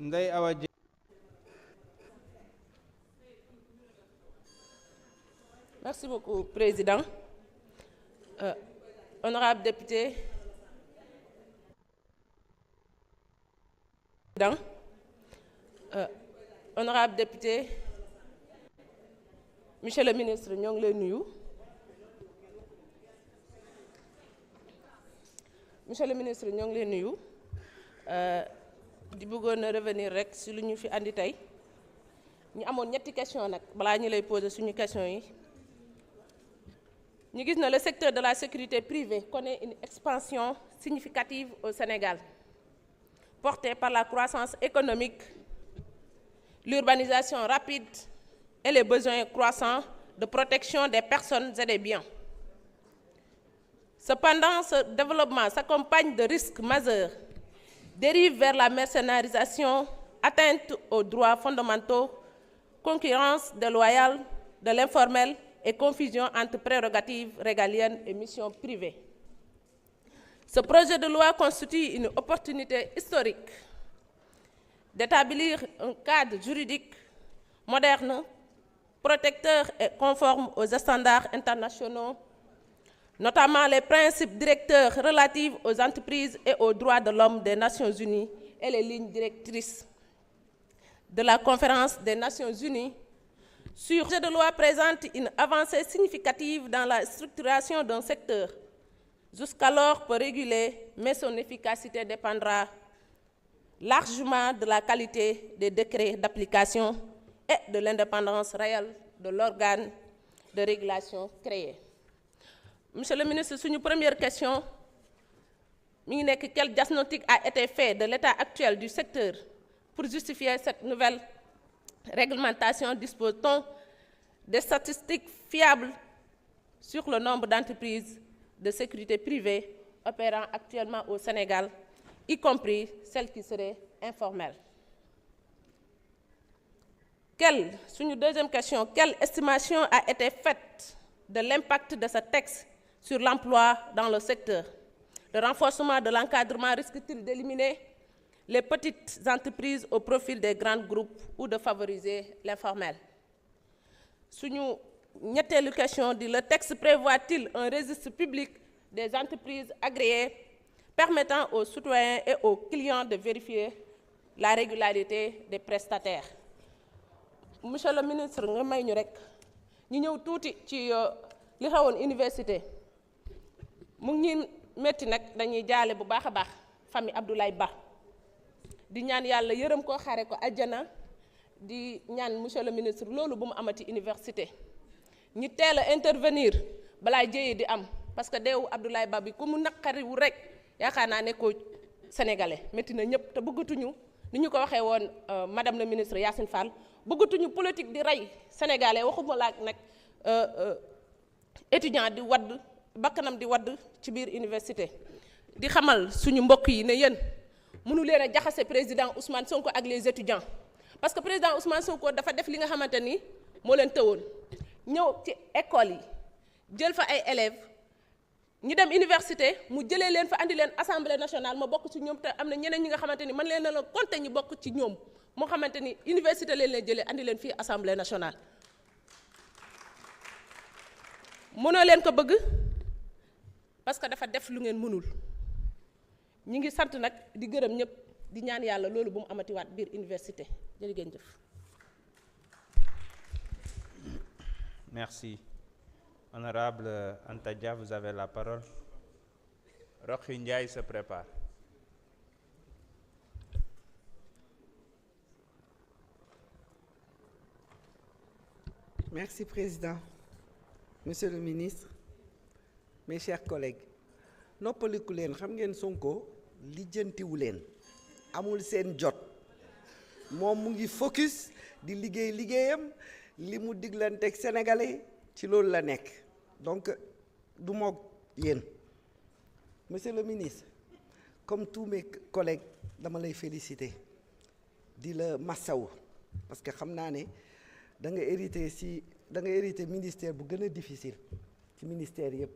Ndeye Awa Dieng. Merci beaucoup, Président. Honorable député, honorable député, Monsieur le ministre, ñoo ngi lay nuyu. Monsieur le ministre, ñoo ngi lay nuyu. Di bëggoon a revenir rek si lu ñu fi andi tey ñu amoon ñetti question nag balaa ñu lay poser suñu question yi. Ñu gis na le secteur de la sécurité privée connaît une expansion significative au Sénégal, portée par la croissance économique, l'urbanisation rapide et les besoins croissants de protection des personnes et des biens. Cependant, ce développement s'accompagne de risques majeurs, dérive vers la mercénarisation, atteinte aux droits fondamentaux, concurrence déloyale de l'informel et confusion entre prérogatives régaliennes et missions privées. Ce projet de loi constitue une opportunité historique d'établir un cadre juridique moderne, protecteur et conforme aux standards internationaux, notamment les principes directeurs relatifs aux entreprises et aux droits de l'homme des Nations Unies et les lignes directrices de la Conférence des Nations Unies. Ce projet de loi présente une avancée significative dans la structuration d'un secteur, jusqu'alors peu régulé, mais son efficacité dépendra largement de la qualité des décrets d'application et de l'indépendance réelle de l'organe de régulation créé. Monsieur le ministre, suñu première question mi ngi nekk quel diagnostic a été fait de l'état actuel du secteur pour justifier cette nouvelle réglementation? Dispose-t-on des statistiques fiables sur le nombre d'entreprises de sécurité privée opérant actuellement au Sénégal, y compris celles qui seraient informelles? Suñu deuxième question, quelle estimation a été faite de l'impact de ce texte sur l'emploi dans le secteur? Le renforcement de l'encadrement risque-t-il d'éliminer les petites entreprises au profit des grands groupes ou de favoriser l'informel? Suñu ñetteelu question di le texte prévoit-il un registre public des entreprises agréées permettant aux citoyens et aux clients de vérifier la régularité des prestataires? Monsieur le ministre, nga may ñu rek ñu ñëw tuuti ci li xewoon université mu ngi ñuy metti nag dañuy jaale bu baax a baax famille Abdoulaye Ba di ñaan yàlla yërëm ko xare ko aljana, di ñaan monsieur le ministre loolu bu mu amati université ñi teel a intervenir balaa jëyee di am, parce que deewu Abdoulaye Ba bi ku mu naqariwu rek yaakaar naa ne ko sénégalais métti na ñëpp te bëggatuñu ni ñu ko waxee woon madame le ministre Yacine Fall, bëggatuñu politique di rey sénégalais, waxuma laak nag étudiant di wadd bakkanam di wadd ci biir université. Di xamal suñu mbokk yi ne yéen mënu leen a jaxase président Ousmane Sonko ak les étudiants, parce que président Ousmane Sonko dafa def li nga xamante ni moo leen tëwoon ñëw ci école yi jël fa ay élèves ñi dem université mu jëlee leen fa andi leen assemblée nationale ma bokk ci ñoom, te am na ñeneen ñi nga xamante ni man leen na la compter ñi bokk ci ñoom moo xamante ni université leen jëlee andi leen fii assemblée nationale. mënoo leen ko bëgg parce que dafa def lu ngeen mënul. ñi ngi sant nag di gërëm ñëpp di ñaan yàlla loolu bu mu amatiwaat biir université jërë ngeen jëf. Merci. Honorable Anta Dia, vous avez la parole. Rokhaya Ndiaye se prépare. Merci, Président. Monsieur le ministre, mes chers collègues, noppaliku leen, xam ngeen Sonko lijjantiwu leen, amul seen jot, moom mu ngi focus di liggéeyam li mu diglanteeg sénégalais ci loolu la nekk, donc du moog yéen. Monsieur le ministre, comme tous mes collègues dama lay féliciter di la massawu parce que xam naa ne da nga hérité ministère bu gën a difficile ci ministère yëpp,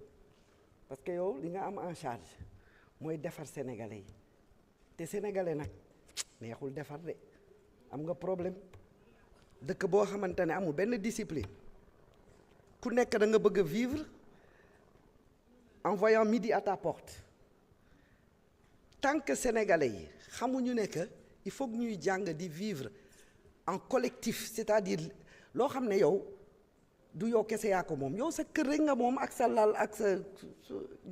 parce que yow li nga am en charge mooy defar sénégalais yi te sénégalais nag neexul defar de am nga problème. dëkk boo xamante ne amul benn discipline ku nekk da nga bëgg a vivre en voyant midi à ta porte tant que sénégalais yi xamuñu ne que il faut que ñuy jàng di vivre en collectif, c'est-à-dire loo xam ne yow du yow kese yaa ko moom yow sa kër rek nga moom ak sa lal ak sa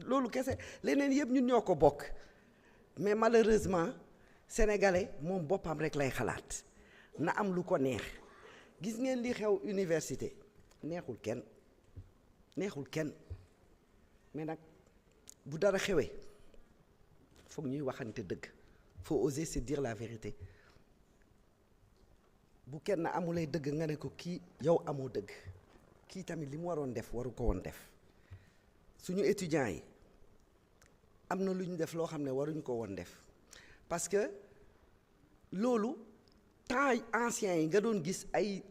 loolu kese leneen yëpp ñun ñoo ko bokk mais malheureusement sénégalais moom boppam rek lay xalaat na am lu ko neex. gis ngeen li xew université neexul kenn mais nag bu dara xewee foog ñuy waxante dëgg faut oser se dire la vérité bu kenn amulee dëgg nga ne ko kii yow amoo dëgg kii tamit li mu waroon def waru ko woon def suñu étudiants yi am na lu ñu def loo xam ne waruñu ko woon def parce que loolu temps anciens yi nga doon gis ay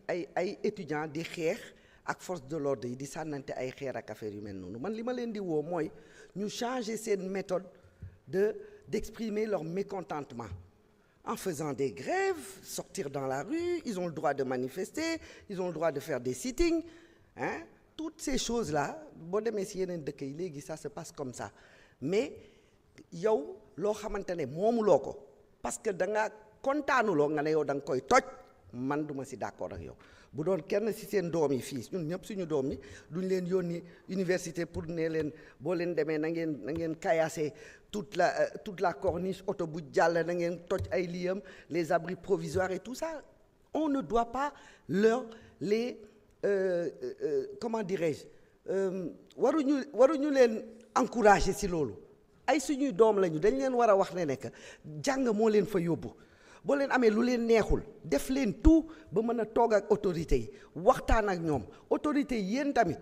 étudiants di xeex ak force de l'ordre yi di sànnante ay xeer ak affaire yu mel noonu man li ma leen di woo mooy ñu changer seen méthode d'exprimer leur mécontentement en faisant des grèves, sortir dans la rue, ils ont le droit de manifester, ils ont le droit de faire des sittings, hein? Toutes ces choses-là, boo demee si yeneen dëkk yi léegi ça se passe comme ça mais yow loo xamante ne moomuloo ko parce que da nga kontaanuloo nga ne yow da nga koy toj man duma si d'accord ak yow bu doon kenn si seen doom yi fii ñun ñëpp suñu doom yi duñ leen yónni université pour ne leen boo leen demee na ngeen caillasser toute la corniche oto bu jàll na ngeen toj ay liyam les abris provisoires et tout ça on ne doit pas leur les comment dirais-je waruñu leen encourager si loolu ay suñuy doom lañu dañ leen war a wax ne nekk jàng moo leen fa yóbbu boo leen amee lu leen neexul def leen tout ba mën a toog ak autorités yi waxtaan ak ñoom autorités yi yéen tamit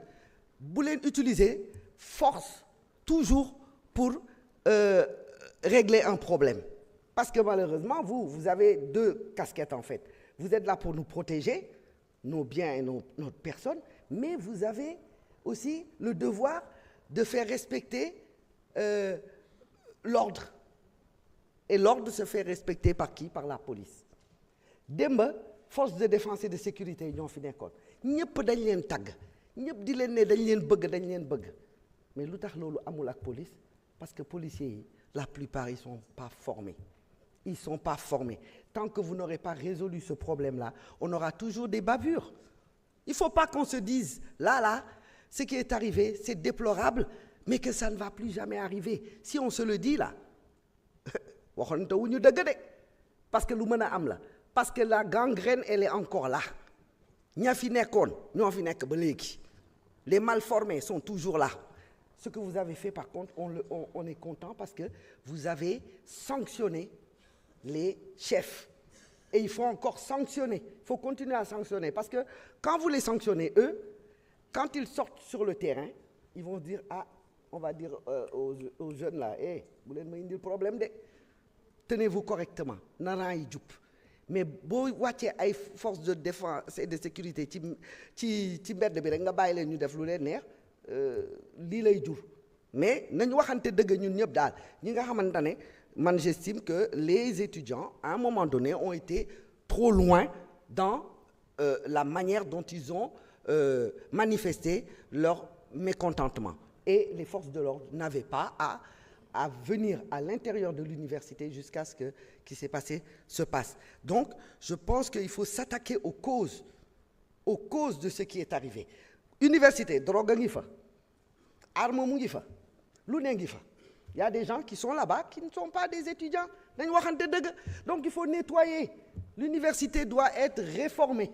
bu leen utiliser force toujours pour régler un problème parce que malheureusement vous avez deux casquettes en fait vous êtes là pour nous protéger nos biens et notre personne mais vous avez aussi le devoir de faire respecter l'ordre et l'ordre se fait respecter par qui? Par la police. Demba force de défense et de sécurité yi ñoo fi nekkoon ñëpp dañ leen tagg ñëpp di leen ne dañ leen bëgg mais lu tax loolu amul ak police parce que policiers yi la plupart ils sont pas formés tant que vous n'aurez pas résolu ce problème-là on aura toujours des bavures il faut pas qu'on se dise là ce qui est arrivé c'est déplorable mais que ça ne va plus jamais arriver si on se le dit là waxoon wu ñu dëgg de parce que lu mën a am la parce que la gangrène elle est encore là ña fi nekkoon ñoo fi nekk ba léegi les mal formés sont toujours là ce que vous avez fait par contre on est content parce que vous avez sanctionné les chefs et il faut encore sanctionner il faut continuer à sanctionner parce que quand vous les sanctionnez eux quand ils sortent sur le terrain ils vont dire on va dire aux jeunes là bu leen ma indil problème de tenez-vous correctement naraan yi jub mais boo wàccee ay forces de défense et de sécurité ci mbedd bi rek nga bàyyi leen ñu def lu leen neex lii lay jur mais nañ waxante dëgg ñun ñëpp daal ñi nga xamante ne man j'estime que les étudiants à un moment donné ont été trop loin dans la manière dont ils ont manifesté leur mécontentement et les forces de l'ordre n'avaient pas à venir à l'intérieur de l'université jusqu'à ce que qui s'est passé se passe. Donc, je pense qu'il faut s'attaquer aux causes de ce qui est arrivé. Université, drogue ngi fa, arme mu ngi fa, lu ne ngi fa. Il y a des gens qui sont là-bas qui ne sont pas des étudiants. Nañ waxante dëgg. Donc, il faut nettoyer. L'université doit être réformée.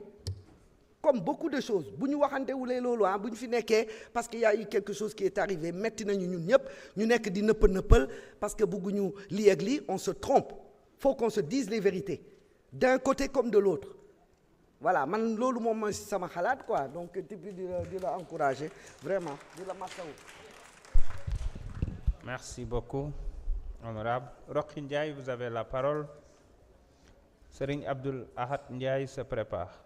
Comme beaucoup de choses bu ñu waxante wulee loolu bu ñu fi nekkee parce que y a eu quelque chose qui est arrivé metti nañu ñun ñëpp ñu nekk di nëppal parce que bëgguñu lii ak lii on se trompe faut qu'on se dise les vérités d'un côté comme de l'autre voilà man loolu moom mooy sama xalaat quoi donc depuis di la encourager vraiment di la masawu. Merci beaucoup honorable Rokhaya Ndiaye vous avez la parole. Serigne Abdoul Ahad Ndiaye se prépare.